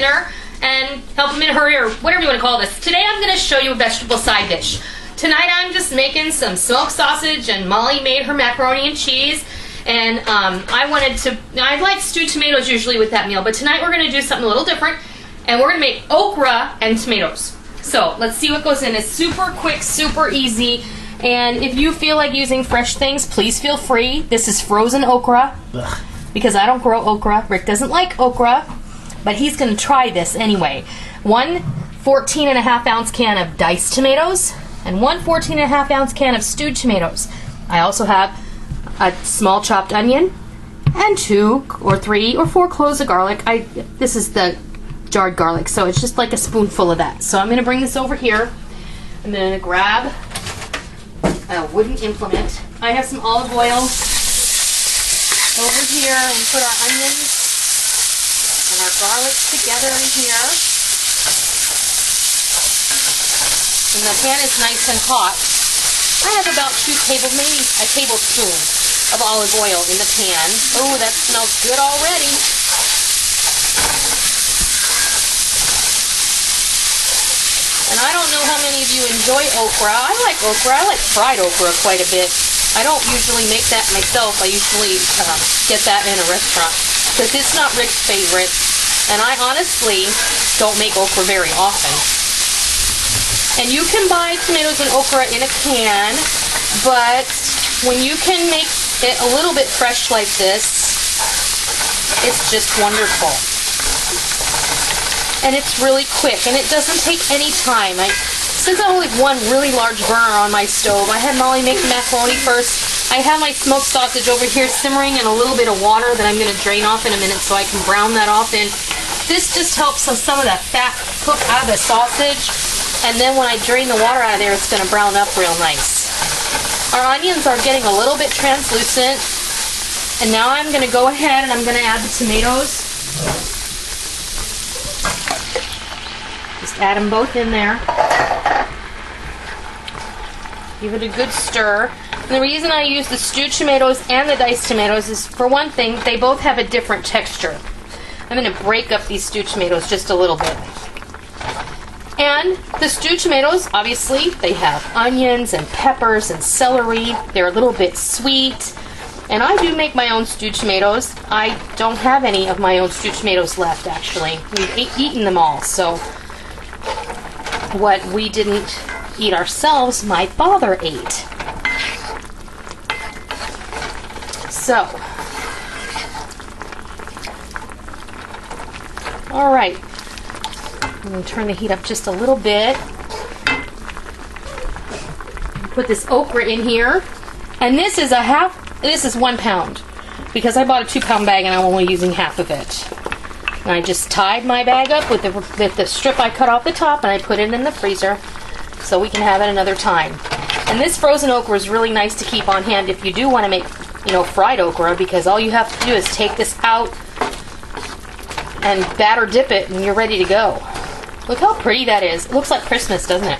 dinner and help them in a hurry, or whatever you want to call this. Today I'm going to show you a vegetable side dish. Tonight I'm just making some smoked sausage, and Molly made her macaroni and cheese. And I like stewed tomatoes usually with that meal, but tonight we're going to do something a little different, and we're going to make okra and tomatoes. So let's see what goes in. It's super quick, super easy, and if you feel like using fresh things, please feel free. This is frozen okra, because I don't grow okra. Rick doesn't like okra, but he's going to try this anyway. 1 14.5-ounce can of diced tomatoes, and 1 14.5-ounce can of stewed tomatoes. I also have a small chopped onion, and 2 or 3 or 4 cloves of garlic. This is the jarred garlic, so it's just like a spoonful of that. So I'm going to bring this over here. I'm going to grab a wooden implement. I have some olive oil over here, and put our onions and our garlic together in here. And the pan is nice and hot. I have about maybe a tablespoon of olive oil in the pan. Oh, that smells good already. And I don't know how many of you enjoy okra. I like okra. I like fried okra quite a bit. I don't usually make that myself. I usually get that in a restaurant, because it's not Rick's favorite. And I honestly don't make okra very often. And you can buy tomatoes and okra in a can, but when you can make it a little bit fresh like this, it's just wonderful. And it's really quick, and it doesn't take any time. Since I only have one really large burner on my stove, I had Molly make the macaroni first. I have my smoked sausage over here simmering in a little bit of water that I'm going to drain off in a minute so I can brown that off in. This just helps some of that fat cook out of the sausage, and then when I drain the water out of there, it's going to brown up real nice. Our onions are getting a little bit translucent, and now I'm going to go ahead and I'm going to add the tomatoes. Just add them both in there. Give it a good stir. And the reason I use the stewed tomatoes and the diced tomatoes is, for one thing, they both have a different texture. I'm going to break up these stewed tomatoes just a little bit. And the stewed tomatoes, obviously, they have onions and peppers and celery. They're a little bit sweet. And I do make my own stewed tomatoes. I don't have any of my own stewed tomatoes left, actually. We've eaten them all, so what we didn't eat ourselves, my father ate. So, all right. I'm going to turn the heat up just a little bit. Put this okra in here, and this is 1 pound, because I bought a 2-pound bag and I'm only using half of it. And I just tied my bag up with the strip I cut off the top, and I put it in the freezer so we can have it another time. And this frozen okra is really nice to keep on hand if you do want to make, fried okra, because all you have to do is take this out and batter dip it, and you're ready to go. Look how pretty that is. It looks like Christmas, doesn't it?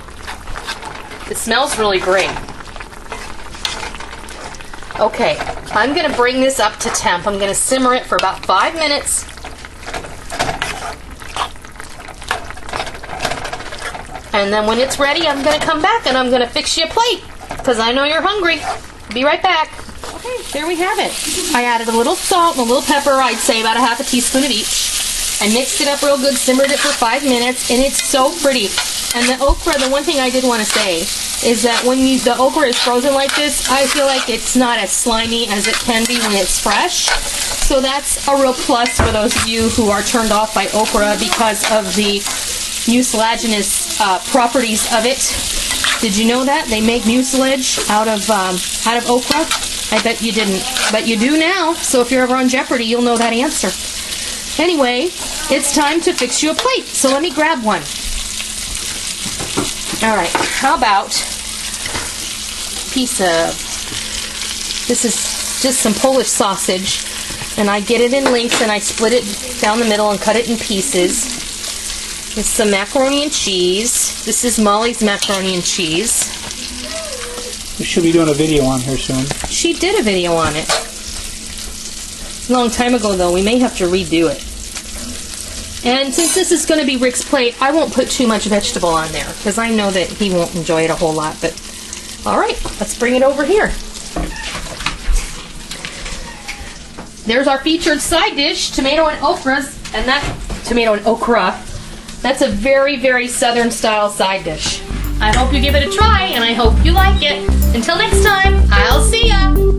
It smells really great. Okay, I'm going to bring this up to temp. I'm going to simmer it for about 5 minutes. And then when it's ready, I'm going to come back and I'm going to fix you a plate, because I know you're hungry. Be right back. Okay, there we have it. I added a little salt and a little pepper, I'd say about a half a teaspoon of each. I mixed it up real good, simmered it for 5 minutes, and it's so pretty. And the okra, the one thing I did want to say is that when the okra is frozen like this, I feel like it's not as slimy as it can be when it's fresh. So that's a real plus for those of you who are turned off by okra because of the mucilaginous properties of it. Did you know that? They make mucilage out of okra? I bet you didn't. But you do now, so if you're ever on Jeopardy, you'll know that answer. Anyway, it's time to fix you a plate, so let me grab one. Alright, how about a piece of, this is just some Polish sausage, and I get it in lengths and I split it down the middle and cut it in pieces. There's some macaroni and cheese. This is Molly's macaroni and cheese. We should be doing a video on her soon. She did a video on it. A long time ago, though. We may have to redo it. And since this is going to be Rick's plate, I won't put too much vegetable on there because I know that he won't enjoy it a whole lot. But all right, let's bring it over here. There's our featured side dish, tomato and okras, and that tomato and okra. That's a very, very Southern style side dish. I hope you give it a try, and I hope you like it. Until next time, I'll see ya.